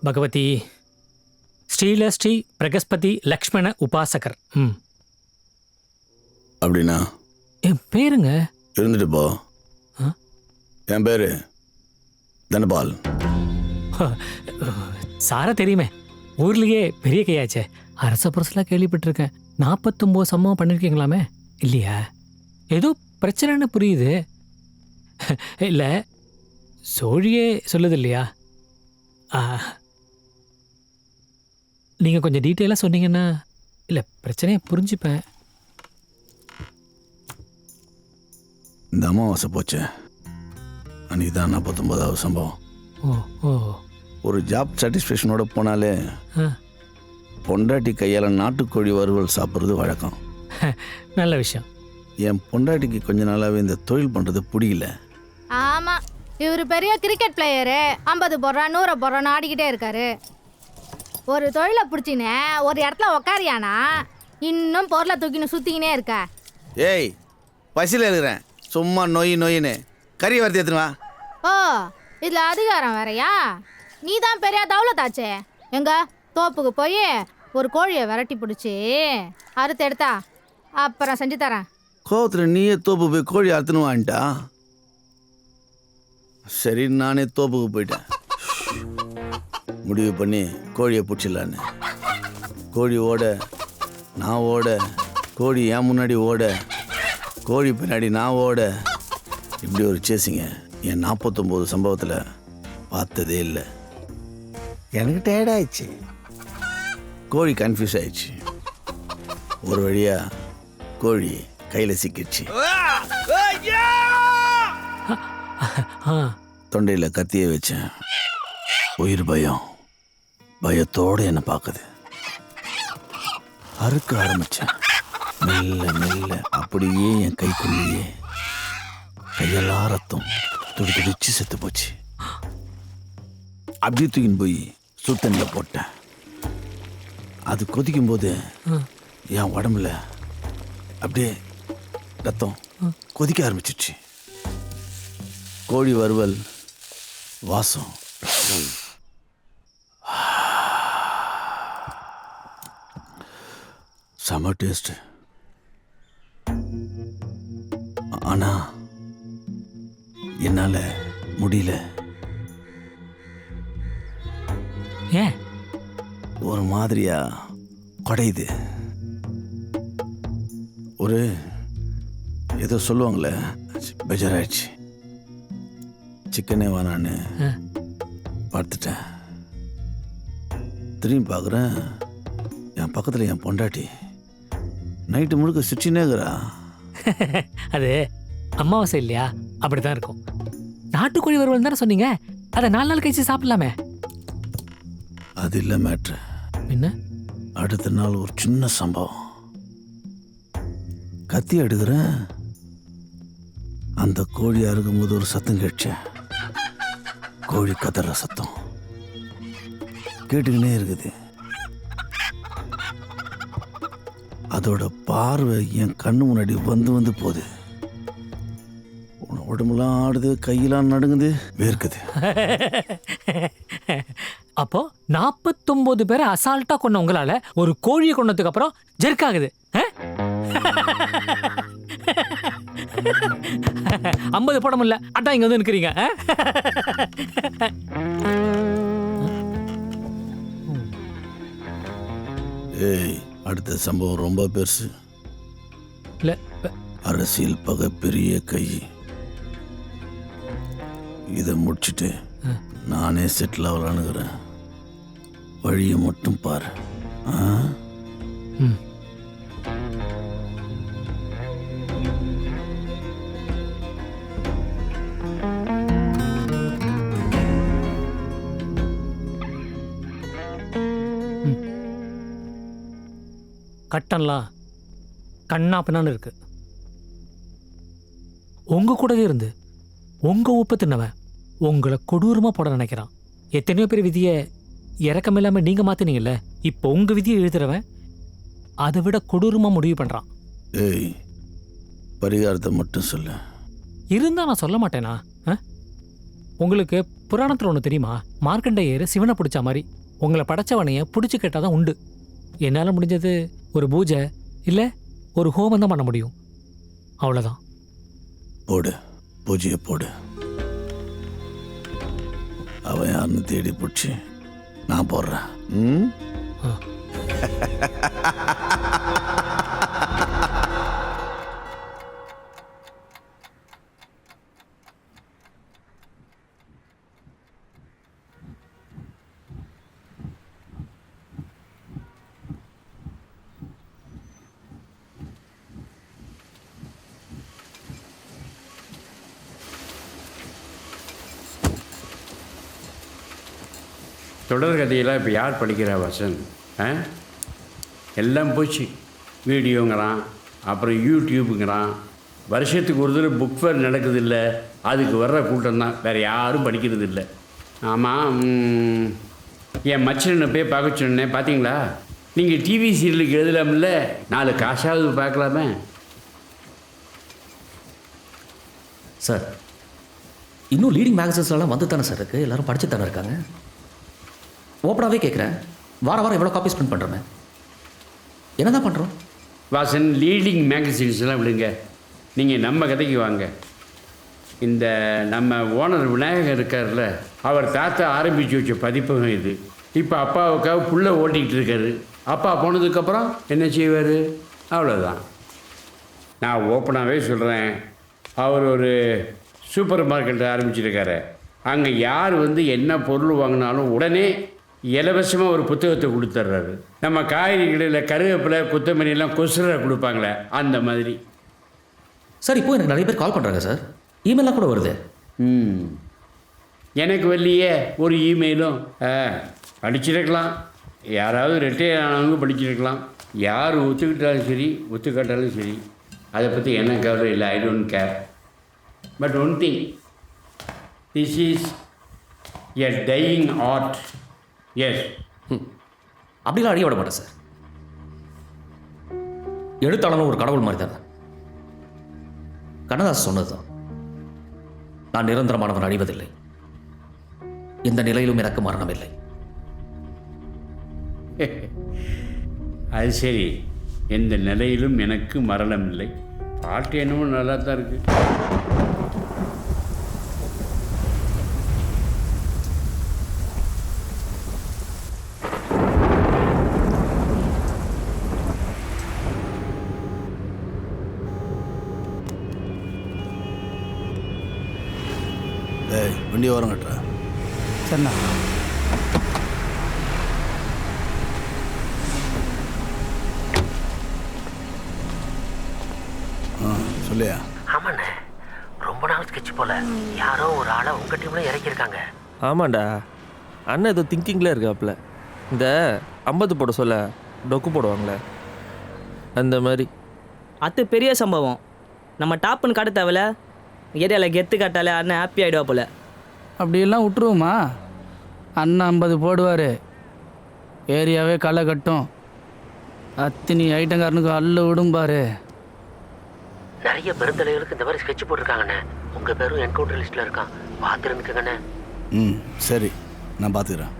பகவதி ஸ்ரீ பிரகஸ்பதி லக்ஷ்மண உபாசகர். அப்படின்னா என் பேருங்க. இருந்துட்டு போ. என் பேரு தனபால். சாரா தெரியுமே, ஊர்லயே பெரிய கையாச்சே. அரச புரசெல்லாம் கேள்விப்பட்டிருக்கேன். 49 சம்பவம் பண்ணிருக்கீங்களாமே இல்லையா? ஏதோ பிரச்சனைன்னு புரியுது. இல்லை, சோழியே சொல்லுது இல்லையா? நீங்கள் கொஞ்சம் டீட்டெயிலாக சொன்னீங்கன்னா இல்லை பிரச்சனையை புரிஞ்சுப்பேன். இந்த அமாவாசை போச்சு, அன்றைக்கி தான் 49வது சம்பவம். ஓ ஓ ஒரு ஜாப் சாட்டிஸ்ஃபேக்ஷனோட போனாலே பொண்டாட்டி கையால் நாட்டுக்கோழி வறுவல் சாப்பிட்றது வழக்கம். நல்ல விஷயம். என் பொண்டாட்டிக்கு கொஞ்ச நாளாகவே இந்த தொழில் பண்ணுறது பிடிக்கல. ஆமாம், இவர் பெரிய கிரிக்கெட் பிளேயரு. 50 போடுறான் 100 போடுறான்னு ஆடிக்கிட்டே இருக்காரு. ஒரு தொழிலை பிடிச்சின்னு ஒரு இடத்துல உக்காரியானா இன்னும் பொருளை தூக்கின்னு சுற்றிக்கினே இருக்கா. ஏய், பசியில் இருக்கிறேன், சும்மா நோயின்னு கறி வறுத்து எடுத்துனுவா. ஓ, இதில் அதிகாரம் வேறையா? நீ தான் பெரிய தௌலத்தாச்சே. எங்க தோப்புக்கு போய் ஒரு கோழியை விரட்டி பிடிச்சி அறுத்து எடுத்தா அப்புறம் செஞ்சு தரேன். கோவத்தில் நீயே தோப்பு போய் கோழி அறுத்துனுவான்ட்டா. சரி, நானே தோப்புக்கு போயிட்டேன். முடிவு பண்ணி கோழியை பிடிச்சிடலான்னு. கோழி ஓட, நான் ஓட, கோழி என் முன்னாடி ஓட, கோழி பின்னாடி நான் ஓட, இப்படி ஒரு சேசிங்க என் 49 சம்பவத்தில் பார்த்ததே இல்லை. எனக்கு டயர்டாயிடுச்சு. கோழி கன்ஃபியூஸ் ஆயிடுச்சு. ஒரு வழியா கோழி கையில் சிக்கிடுச்சு. தொண்டையில் கத்தியை வச்சேன். உயிர் பயத்தோடு என்னை பார்க்குது. அறுக்க ஆரம்பித்தேன். மெல்ல மெல்ல அப்படியே என் கைக்குள்ளேயே கையெல்லாம் ரத்தம் துடிச்சு செத்து போச்சு. அப்படியே தூக்கின்னு போய் சுத்தண்ணில் போட்டேன். அது கொதிக்கும் போது என் உடம்புல அப்படியே ரத்தம் கொதிக்க ஆரம்பிச்சிடுச்சு. கோழி வறுவல் வாசம். செம டேஸ்ட். ஆனா என்னால முடியல. ஏன்? ஒரு மாதிரியா குடையுது. ஒரு ஏதோ சொல்லுவாங்களே, பெஜராயிடுச்சு. சிக்கனே வேணான்னு பார்த்துட்டேன். திரும்பி பார்க்குறேன், என் பக்கத்தில் என் பொண்டாட்டி நைட்டு முழுக்க சிரிச்சினேங்கிறா. அது அமாவாசை இல்லையா? அப்படித்தான் இருக்கும். நாட்டுக்கோழி வறுவல் தானே சொன்னீங்க, அதை 4 நாள் கழிச்சு சாப்பிடலாமே. அது இல்லை மேட்ரு. என்ன? அடுத்த நாள் ஒரு சின்ன சம்பவம். கத்தி எடுக்கிறேன், அந்த கோழி அறுக்கும்போது ஒரு சத்தம் கேட்சேன். கோழி கதற சத்தம் கேட்டுக்கினே இருக்குது. அதோட பார்வை என் கண்ணு முன்னாடி வந்து போகுது. உடம்புலாம் ஆடுது, கையெல்லாம் நடுங்குது, வேர்க்குது. அப்போ 49 பேரை அசால்ட்டா கொண்ட உங்களால ஒரு கோழியை கொண்டதுக்கு அப்புறம் ஜெர்க்காகுது. 50 போட முடியல, அதான் இங்க வந்து நிக்கிறீங்க. ஏய், அடுத்த சம்பவம் ரொம்ப பெருசு. அரசியல் பகை பெரிய கை. இதை முடிச்சுட்டு நானே செட்டில் ஆகலான்னுக்கிறேன். வழியை மட்டும் பாரு. கட்டன்லாம் கண்ணா பின்னான்னு இருக்கு. உங்க கூடவே இருந்து உங்க உப்பு தின்னவன் உங்களை கொடூரமா போட நினைக்கிறான். எத்தனையோ பேர் விதியை இறக்கம் இல்லாம நீங்க மாத்தினீங்கல்ல, இப்போ உங்க விதியை எழுதுறவன் அதை விட கொடூரமா முடிவு பண்றான். ஏய், பரிகாரத்தை மட்டும் சொல்ல. இருந்தா நான் சொல்ல மாட்டேனா? உங்களுக்கு புராணத்தில் ஒன்று தெரியுமா? மார்க்கண்டேயர் சிவனை பிடிச்ச மாதிரி உங்களை படைச்சவனைய பிடிச்சி கேட்டாதான் உண்டு. என்னால் முடிஞ்சது ஒரு பூஜை இல்லை ஒரு ஹோமம் தான் பண்ண முடியும். அவ்வளோதான். போடு, பூஜையை போடு. அவன் யாருன்னு தேடி பிடிச்சி நான் போடுறேன். ம். தொடர்கதையெல்லாம் இப்போ யார் படிக்கிறா வசன்? எல்லாம் போச்சு. வீடியோங்கிறான், அப்புறம் யூடியூப்புங்கிறான். வருஷத்துக்கு ஒரு தடவை புக் ஃபேர் நடக்குதில்ல, அதுக்கு வர்ற கூட்டம் தான், வேறு யாரும் படிக்கிறது இல்லை. ஆமாம், என் மச்சனை போய் பார்க்க சொன்னேன், பார்த்தீங்களா? நீங்கள் டிவி சீரியலுக்கு எழுதலாமில்ல, 4 காசாவது பார்க்கலாமே. சார், இன்னும் லீடிங் மேகசின்ஸ்லாம் வந்து தானே சார் இருக்குது, எல்லோரும் படிச்சு தானே இருக்காங்க. ஓப்பனாகவே கேட்குறேன், வாரம் எவ்வளோ காப்பீஸ் பிரிண்ட் பண்ணுறோமே, என்ன தான் பண்ணுறோம்? வாசன், லீடிங் மேகசின்ஸ்லாம் விடுங்க, நீங்கள் நம்ம கதைக்கு வாங்க. இந்த நம்ம ஓனர் விநாயகர் இருக்கார்ல, அவர் தாத்தா ஆரம்பித்து வச்ச பதிப்பகம் இது. இப்போ அப்பாவுக்காக புள்ள ஓட்டிகிட்டு இருக்காரு. அப்பா போனதுக்கப்புறம் என்ன செய்வார்? அவ்வளோதான். நான் ஓப்பனாகவே சொல்கிறேன், அவர் ஒரு சூப்பர் மார்க்கெட்டை ஆரம்பிச்சிருக்காரு. அங்கே யார் என்ன பொருள் வாங்கினாலும் உடனே இலவசமாக ஒரு புத்தகத்தை கொடுத்துட்றாரு. நம்ம காய்கறி கடையில் கருவேப்பிலை கொத்தமல்லியெல்லாம் கொசுரை கொடுப்பாங்களே, அந்த மாதிரி. சார், இப்போ எனக்கு நிறைய பேர் கால் பண்ணுறாங்க சார், இமெயிலாக கூட வருது. எனக்கு வரலையே ஒரு இமெயிலும். படிச்சிருக்கலாம், யாராவது ரிட்டையர் ஆனவங்க படிச்சிருக்கலாம். யார் ஒத்துக்கிட்டாலும் சரி, ஒத்துக்காட்டாலும் சரி, அதை பற்றி என்ன கவலை இல்லை. I don't care. But one thing, this is a dying art. Yes. அப்படிலாம் அழிய விட மாட்டேன் சார். எழுத்தாளனும் ஒரு கடவுள் மாதிரி தானே. கண்ணதாஸ் சொன்னது தான், நான் நிரந்தரமானவன், அழிவதில்லை, எந்த நிலையிலும் எனக்கு மரணம் இல்லை. அது சரி, எந்த நிலையிலும் எனக்கு மரணம் இல்லை. பாட்டு என்னமோ நல்லா தான் இருக்கு. வண்டி ஓரம் கட்டுறா. சரிண்ணா. சொல்லியா? ஆமாண்ணே, ரொம்ப நாள் ஸ்கெட்ச் போல யாரோ ஒரு ஆளை உங்கள் டீமில் இறக்கியிருக்காங்க. ஆமாண்டா, அண்ணன் ஏதோ திங்கிங்கில் இருக்காப்புல. இந்த 50 போட சொல்ல டொக்கு போடுவாங்களே, அந்த மாதிரி. அது பெரிய சம்பவம். நம்ம டாப்புன்னு காட்ட தேவையில்ல, ஏரியாவில் கெத்து காட்டாலே அண்ணன் ஹாப்பி ஆகிடுவா போல. அப்படியெல்லாம் விட்டுருவோமா? அண்ணன் 50 போடுவார், ஏரியாவே களை கட்டும். அத்தினி ஐட்டங்காரனுக்கு அல்ல விடும்பாரு. நிறைய பெருந்தலைகளுக்கு இந்த மாதிரி ஸ்கெட்ச் போட்டிருக்காங்கண்ணே. உங்கள் பேரும் என்கவுண்டர் லிஸ்ட்டில் இருக்கான், பார்த்துருந்துக்கங்கண்ணே. சரி, நான் பார்த்துக்கிறேன்.